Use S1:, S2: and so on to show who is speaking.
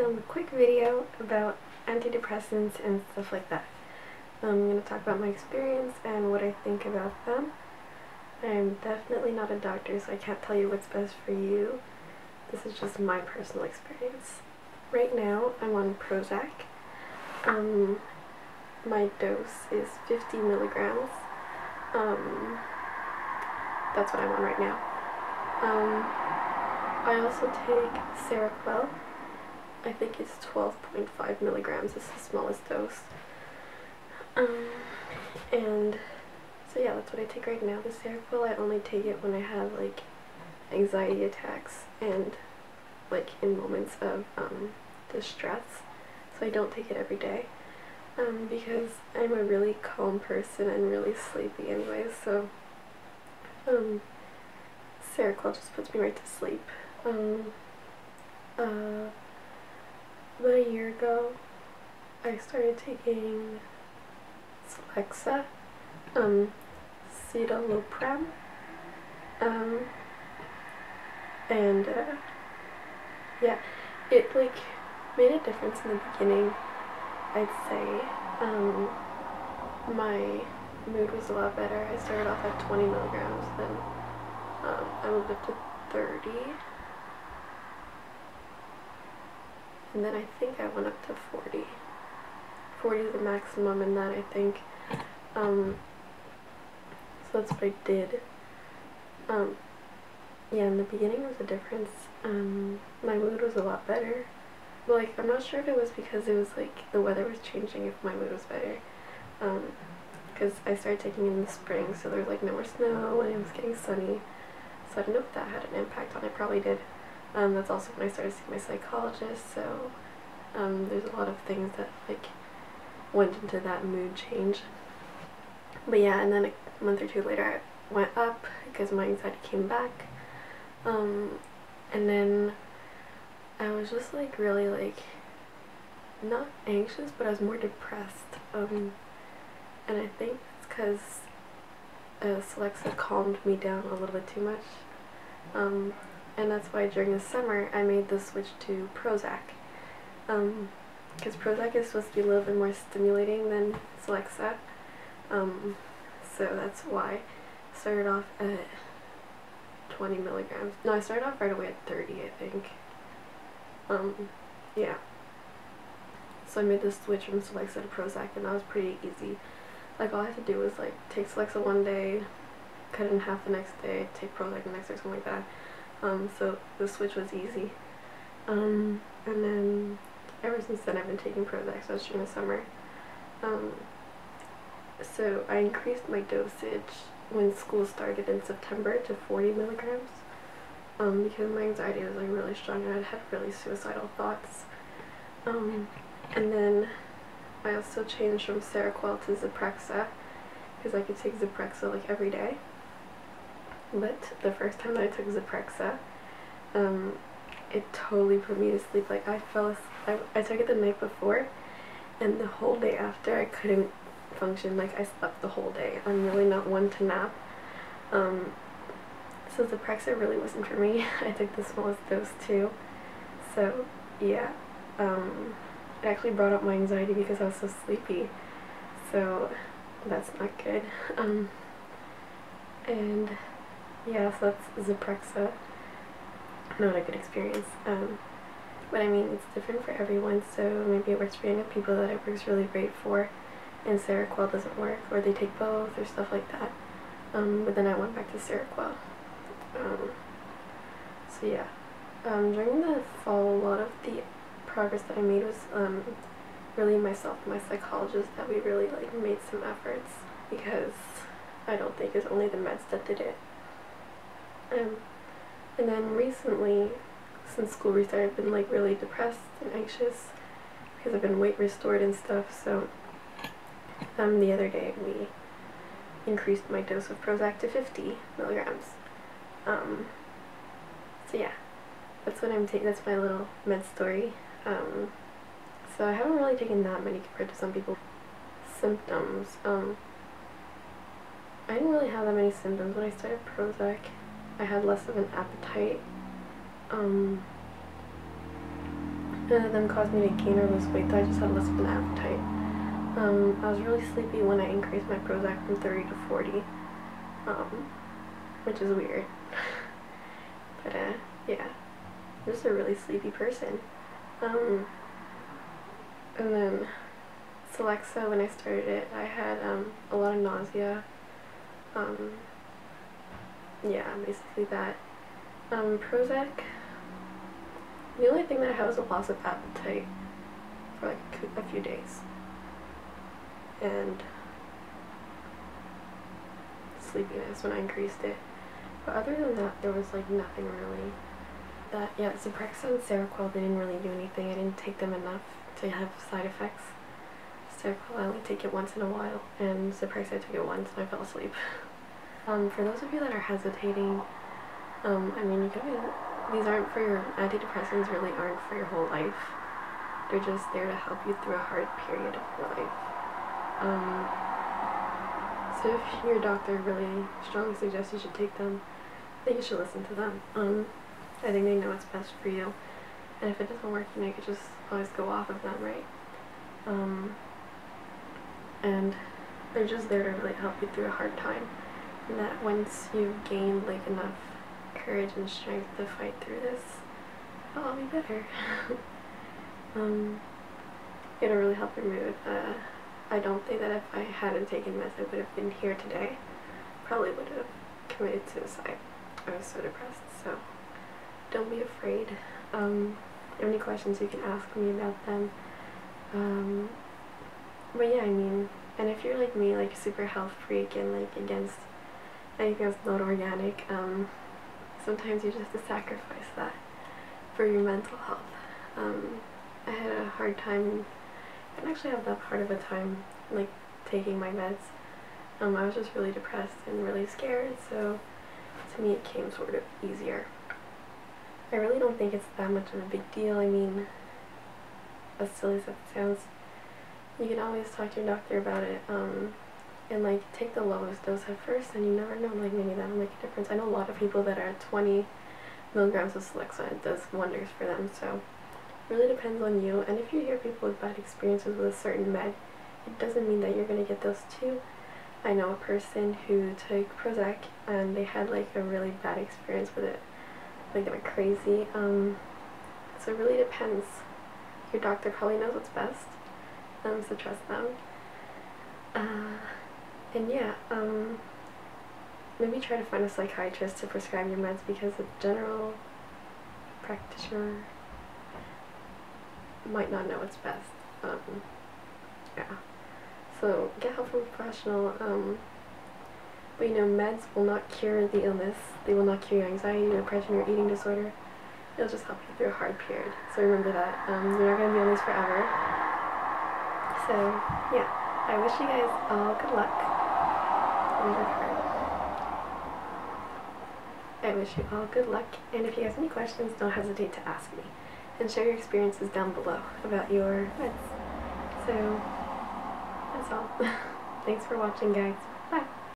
S1: film a quick video about antidepressants and stuff like that. I'm going to talk about my experience and what I think about them. I'm definitely not a doctor, so I can't tell you what's best for you. This is just my personal experience. Right now, I'm on Prozac. My dose is 50 milligrams. That's what I'm on right now. I also take Seroquel. I think it's 12.5 milligrams. It's the smallest dose. And so yeah, that's what I take right now. The Seroquel, I only take it when I have like anxiety attacks and like in moments of distress. So I don't take it every day because I'm a really calm person and really sleepy anyways. So Seroquel just puts me right to sleep. About a year ago, I started taking Celexa, citalopram, and yeah, it like made a difference in the beginning. I'd say my mood was a lot better. I started off at 20 milligrams, then I moved up to 30, and then I think I went up to 40. 40 is the maximum, and that I think, so that's what I did. Yeah, in the beginning there was a difference. My mood was a lot better. But like, I'm not sure if it was because it was like the weather was changing, if my mood was better. Because I started taking it in the spring, so there was like no more snow and it was getting sunny. So I don't know if that had an impact on it. Probably did. That's also when I started seeing my psychologist, so there's a lot of things that like went into that mood change. But yeah, and then a month or two later I went up because my anxiety came back. And then I was just like really like not anxious, but I was more depressed. And I think it's because Celexa calmed me down a little bit too much. And that's why during the summer I made the switch to Prozac. Because Prozac is supposed to be a little bit more stimulating than Celexa. So that's why I started off at 20 milligrams. No, I started off right away at 30, I think. Yeah. So I made the switch from Celexa to Prozac, and that was pretty easy. Like, all I had to do was like take Celexa one day, cut it in half the next day, take Prozac the next day, something like that. So the switch was easy. And then ever since then I've been taking Prozac, so that's during the summer. So I increased my dosage when school started in September to 40 milligrams because my anxiety was like really strong and I had really suicidal thoughts. And then I also changed from Seroquel to Zyprexa because I could take Zyprexa like every day. But the first time that I took Zyprexa, it totally put me to sleep. Like, I took it the night before, and the whole day after I couldn't function. Like, I slept the whole day. I'm really not one to nap. So Zyprexa really wasn't for me. I took the smallest dose too. So yeah, it actually brought up my anxiety because I was so sleepy. So that's not good. And yeah, so that's Zyprexa. Not a good experience. But I mean, it's different for everyone, so maybe it works for you. People that it works really great for, and Seroquel doesn't work, or they take both, or stuff like that. But then I went back to Seroquel. So yeah. During the fall, a lot of the progress that I made was really myself and my psychologist that we really like made some efforts, because I don't think it's only the meds that did it. And then recently, since school restarted, I've been like really depressed and anxious because I've been weight restored and stuff. So the other day we increased my dose of Prozac to 50 milligrams. So yeah, that's what I'm taking. That's my little med story. So I haven't really taken that many compared to some people. Symptoms. I didn't really have that many symptoms when I started Prozac. I had less of an appetite. none of them caused me to gain or lose weight, though I just had less of an appetite. I was really sleepy when I increased my Prozac from 30 to 40, which is weird. But yeah, I'm just a really sleepy person. And then Celexa, when I started it, I had a lot of nausea. Yeah, basically that. Prozac, the only thing that I had was a loss of appetite for like a few days. And sleepiness when I increased it. But other than that, there was like nothing really. Yeah, Zyprexa and Seroquel, they didn't really do anything. I didn't take them enough to have side effects. Seroquel, I only take it once in a while, and Zyprexa, I took it once and I fell asleep. For those of you that are hesitating, I mean, these aren't for your, antidepressants really aren't for your whole life. They're just there to help you through a hard period of your life. So if your doctor really strongly suggests you should take them, then you should listen to them. I think they know what's best for you, and if it doesn't work, you could just always go off of them, right? And they're just there to really help you through a hard time, and that once you've gained like enough courage and strength to fight through this, it'll all be better. It'll really help your mood. I don't think that if I hadn't taken meds, I would have been here today. Probably would have committed suicide. I was so depressed, so don't be afraid. If you have any questions, you can ask me about them. But yeah, I mean, and if you're like me, like a super health freak and like against anything that's not organic, sometimes you just have to sacrifice that for your mental health. I had a hard time, I actually have that part of a time, like taking my meds. I was just really depressed and really scared, so to me it came sort of easier. I really don't think it's that much of a big deal. I mean, as silly as that sounds, you can always talk to your doctor about it, and like take the lowest dose at first, and you never know, like maybe that'll make a difference. I know a lot of people that are at 20 milligrams of Celexa, it does wonders for them, so it really depends on you. And if you hear people with bad experiences with a certain med, it doesn't mean that you're going to get those too. I know a person who took Prozac and they had like a really bad experience with it. Like they went crazy. So it really depends. Your doctor probably knows what's best, so trust them. And yeah, maybe try to find a psychiatrist to prescribe your meds, because a general practitioner might not know what's best. Yeah. So get help from a professional. But meds will not cure the illness. They will not cure your anxiety, your depression, your eating disorder. It'll just help you through a hard period. So remember that. You're not going to be on this forever. So yeah, I wish you guys all good luck. I wish you all good luck, and if you have any questions, don't hesitate to ask me. And share your experiences down below about your meds. So, that's all. Thanks for watching, guys.